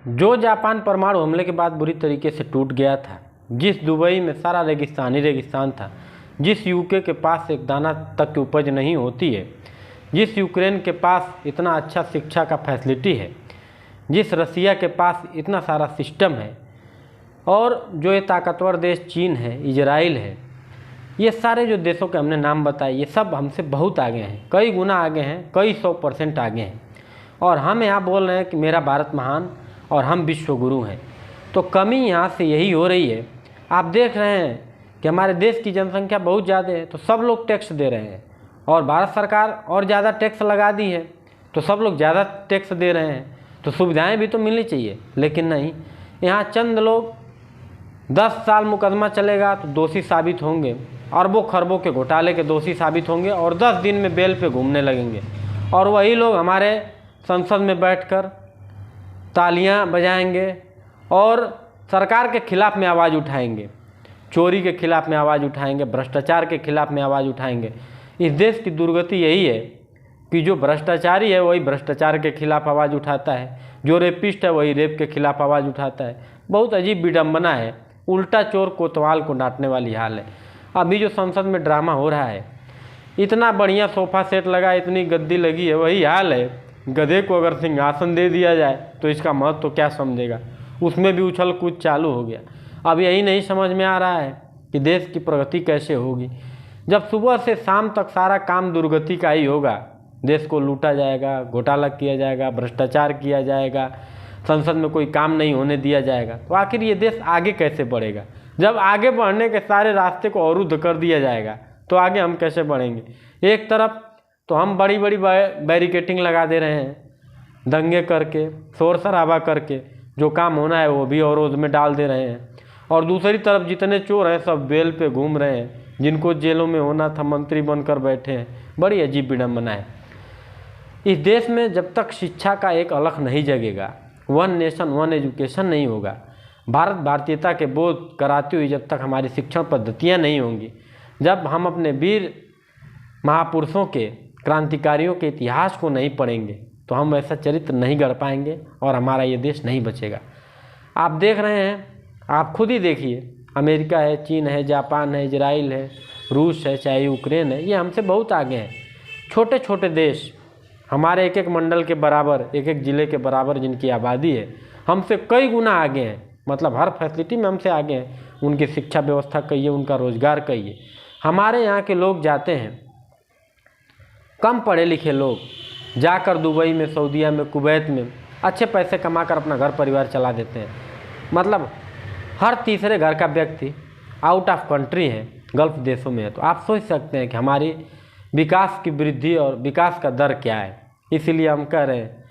जो जापान परमाणु हमले के बाद बुरी तरीके से टूट गया था, जिस दुबई में सारा रेगिस्तान था, जिस यूके के पास एक दाना तक की उपज नहीं होती है, जिस यूक्रेन के पास इतना अच्छा शिक्षा का फैसिलिटी है, जिस रसिया के पास इतना सारा सिस्टम है, और जो ये ताकतवर देश चीन है, इजराइल है, ये सारे जो देशों के हमने नाम बताए, ये सब हमसे बहुत आगे हैं, कई गुना आगे हैं, कई 100% आगे हैं। और हम यहाँ बोल रहे हैं कि मेरा भारत महान और हम विश्वगुरु हैं। तो कमी यहाँ से यही हो रही है। आप देख रहे हैं कि हमारे देश की जनसंख्या बहुत ज़्यादा है, तो सब लोग टैक्स दे रहे हैं, और भारत सरकार और ज़्यादा टैक्स लगा दी है, तो सब लोग ज़्यादा टैक्स दे रहे हैं, तो सुविधाएं भी तो मिलनी चाहिए। लेकिन नहीं, यहाँ चंद लोग 10 साल मुकदमा चलेगा तो दोषी साबित होंगे, अरबों खरबों के घोटाले के दोषी साबित होंगे, और 10 दिन में बेल पे घूमने लगेंगे। और वही लोग हमारे संसद में बैठकर तालियां बजाएंगे और सरकार के खिलाफ में आवाज़ उठाएंगे, चोरी के खिलाफ में आवाज़ उठाएंगे, भ्रष्टाचार के खिलाफ में आवाज़ उठाएंगे। इस देश की दुर्गति यही है कि जो भ्रष्टाचारी है वही भ्रष्टाचार के खिलाफ आवाज़ उठाता है, जो रेपिस्ट है वही रेप के खिलाफ आवाज़ उठाता है। बहुत अजीब विडम्बना है, उल्टा चोर कोतवाल को डांटने वाली हाल है। अभी जो संसद में ड्रामा हो रहा है, इतना बढ़िया सोफ़ा सेट लगा, इतनी गद्दी लगी है, वही हाल है। गधे को अगर सिंहासन दे दिया जाए तो इसका महत्व तो क्या समझेगा, उसमें भी उछल कूद चालू हो गया। अब यही नहीं समझ में आ रहा है कि देश की प्रगति कैसे होगी, जब सुबह से शाम तक सारा काम दुर्गति का ही होगा। देश को लूटा जाएगा, घोटाला किया जाएगा, भ्रष्टाचार किया जाएगा, संसद में कोई काम नहीं होने दिया जाएगा, तो आखिर ये देश आगे कैसे बढ़ेगा। जब आगे बढ़ने के सारे रास्ते को अवरुद्ध कर दिया जाएगा तो आगे हम कैसे बढ़ेंगे। एक तरफ तो हम बड़ी बड़ी बैरिकेटिंग लगा दे रहे हैं, दंगे करके, शोर शराबा करके, जो काम होना है वो भी अवरोध में डाल दे रहे हैं, और दूसरी तरफ जितने चोर हैं सब बेल पे घूम रहे हैं, जिनको जेलों में होना था मंत्री बनकर बैठे हैं। बड़ी अजीब विडम्बना है। इस देश में जब तक शिक्षा का एक अलख नहीं जगेगा, वन नेशन वन एजुकेशन नहीं होगा, भारत भारतीयता के बोध कराती हुई जब तक हमारी शिक्षण पद्धतियाँ नहीं होंगी, जब हम अपने वीर महापुरुषों के, क्रांतिकारियों के इतिहास को नहीं पढ़ेंगे, तो हम ऐसा चरित्र नहीं गढ़ पाएंगे और हमारा ये देश नहीं बचेगा। आप देख रहे हैं, आप खुद ही देखिए, अमेरिका है, चीन है, जापान है, इजराइल है, रूस है, चाहे यूक्रेन है, ये हमसे बहुत आगे हैं। छोटे छोटे देश, हमारे एक एक मंडल के बराबर, एक एक ज़िले के बराबर जिनकी आबादी है, हमसे कई गुना आगे हैं। मतलब हर फैसिलिटी में हमसे आगे हैं। उनकी शिक्षा व्यवस्था कहिए, उनका रोज़गार कहिए। हमारे यहाँ के लोग जाते हैं, कम पढ़े लिखे लोग जाकर दुबई में, सऊदीया में, कुवैत में अच्छे पैसे कमाकर अपना घर परिवार चला देते हैं। मतलब हर तीसरे घर का व्यक्ति आउट ऑफ कंट्री है, गल्फ देशों में है। तो आप सोच सकते हैं कि हमारी विकास की वृद्धि और विकास का दर क्या है। इसीलिए हम कह रहे हैं,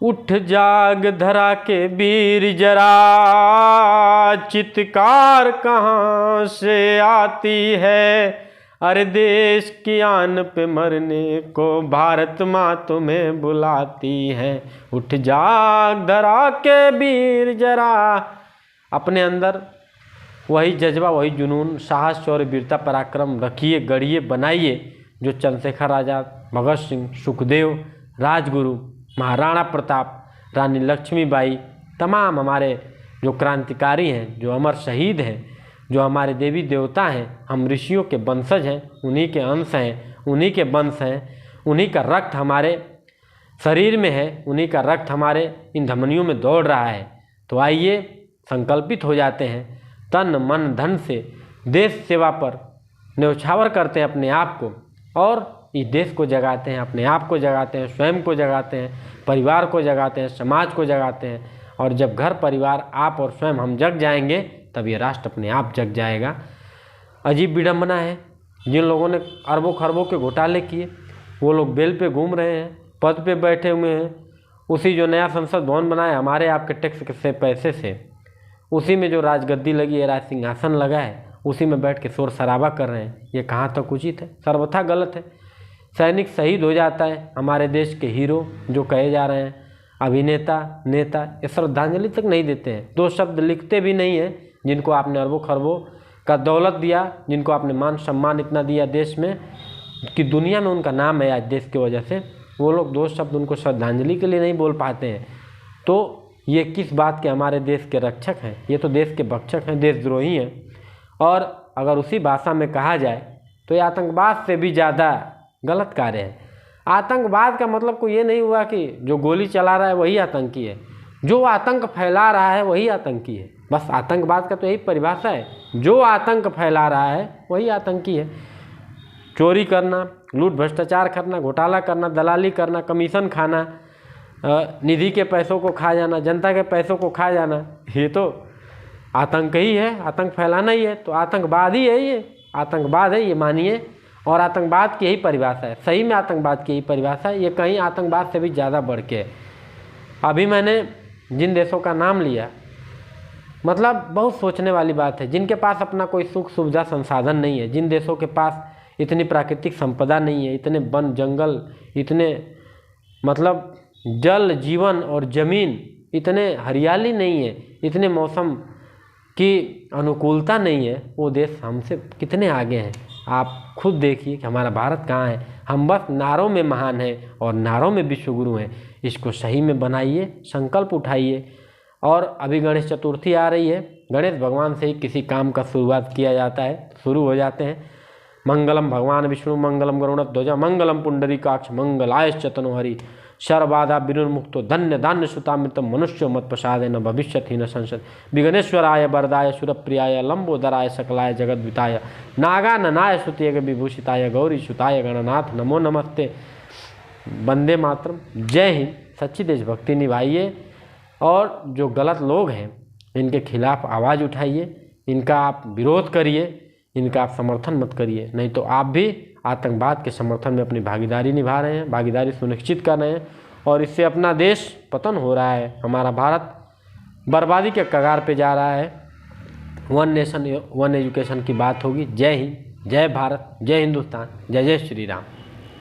उठ जाग धरा के वीर जरा, चित्कार कहाँ से आती है, अरे देश की आन पे मरने को भारत माँ तुम्हें बुलाती है। उठ जाग धरा के वीर जरा। अपने अंदर वही जज्बा, वही जुनून, साहस, शौर्य, वीरता, पराक्रम रखिए, गढ़िए, बनाइए, जो चंद्रशेखर आज़ाद, भगत सिंह, सुखदेव, राजगुरु, महाराणा प्रताप, रानी लक्ष्मीबाई, तमाम हमारे जो क्रांतिकारी हैं, जो अमर शहीद हैं, जो हमारे देवी देवता हैं, हम ऋषियों के वंशज हैं, उन्हीं के अंश हैं, उन्हीं के वंश हैं, उन्हीं का रक्त हमारे शरीर में है, उन्हीं का रक्त हमारे इन धमनियों में दौड़ रहा है। तो आइए संकल्पित हो जाते हैं, तन मन धन से देश सेवा पर न्यौछावर करते हैं अपने आप को, और इस देश को जगाते हैं, अपने आप को जगाते हैं, स्वयं को जगाते हैं, परिवार को जगाते हैं, समाज को जगाते हैं। और जब घर परिवार, आप और स्वयं हम जग जाएंगे, तब ये राष्ट्र अपने आप जग जाएगा। अजीब विडम्बना है, जिन लोगों ने अरबों खरबों के घोटाले किए, वो लोग बेल पे घूम रहे हैं, पद पे बैठे हुए हैं। उसी जो नया संसद भवन बनाया हमारे आपके टैक्स से, पैसे से, उसी में जो राजगद्दी लगी है, राज सिंहासन लगा है, उसी में बैठ के शोर शराबा कर रहे हैं। ये कहाँ तक उचित है? सर्वथा गलत है। सैनिक शहीद हो जाता है, हमारे देश के हीरो जो कहे जा रहे हैं, अभिनेता, नेता, ये श्रद्धांजलि तक नहीं देते हैं, 2 शब्द लिखते भी नहीं हैं। जिनको आपने अरबों खरबों का दौलत दिया, जिनको आपने मान सम्मान इतना दिया देश में कि दुनिया में उनका नाम है आज देश की वजह से, वो लोग 2 शब्द उनको श्रद्धांजलि के लिए नहीं बोल पाते हैं। तो ये किस बात के हमारे देश के रक्षक हैं, ये तो देश के भक्षक हैं, देशद्रोही हैं। और अगर उसी भाषा में कहा जाए तो ये आतंकवाद से भी ज़्यादा गलत कार्य है। आतंकवाद का मतलब कोई ये नहीं हुआ कि जो गोली चला रहा है वही आतंकी है, जो आतंक फैला रहा है वही आतंकी है। बस आतंकवाद का तो यही परिभाषा है, जो आतंक फैला रहा है वही आतंकी है। चोरी करना, लूट भ्रष्टाचार करना, घोटाला करना, दलाली करना, कमीशन खाना, निधि के पैसों को खा जाना, जनता के पैसों को खा जाना, ये तो आतंक ही है, आतंक फैलाना ही है। तो आतंकवाद ही है, ये आतंकवाद है, ये मानिए। और आतंकवाद की यही परिभाषा है, सही में आतंकवाद की यही परिभाषा है। ये कहीं आतंकवाद से भी ज़्यादा बढ़ के है। अभी मैंने जिन देशों का नाम लिया, मतलब बहुत सोचने वाली बात है, जिनके पास अपना कोई सुख सुविधा संसाधन नहीं है, जिन देशों के पास इतनी प्राकृतिक संपदा नहीं है, इतने वन जंगल, इतने मतलब जल जीवन और ज़मीन, इतने हरियाली नहीं है, इतने मौसम की अनुकूलता नहीं है, वो देश हमसे कितने आगे हैं। आप खुद देखिए कि हमारा भारत कहाँ है। हम बस नारों में महान हैं और नारों में विश्वगुरु हैं। इसको सही में बनाइए, संकल्प उठाइए। और अभी गणेश चतुर्थी आ रही है, गणेश भगवान से ही किसी काम का शुरुआत किया जाता है, शुरू हो जाते हैं। मंगलम भगवान विष्णु मंगलम गरुड़ध्वज मंगलम पुंडरीकाक्ष मंगलायश्च तनोहरि सर्वबाधा विनिर्मुक्तो धन्य धान्य सुतामृतम मनुष्यो मत प्रसादे न भविष्यति न संसद विघ्नेश्वराय वरदाय सुरप्रियाय लंबोदराय सकलाय जगद्विताय नागाननाय स्तुत्यग विभूषिताय गौरी सुताय गणनाथ नमो नमस्ते। वंदे मातरम। जय हिंद। सच्ची देशभक्ति निभाइए और जो गलत लोग हैं इनके खिलाफ आवाज़ उठाइए, इनका आप विरोध करिए, इनका आप समर्थन मत करिए, नहीं तो आप भी आतंकवाद के समर्थन में अपनी भागीदारी निभा रहे हैं, भागीदारी सुनिश्चित कर रहे हैं और इससे अपना देश पतन हो रहा है। हमारा भारत बर्बादी के कगार पे जा रहा है। वन नेशन वन एजुकेशन की बात होगी। जय हिंद, जय भारत, जय हिंदुस्तान, जय जय श्री राम।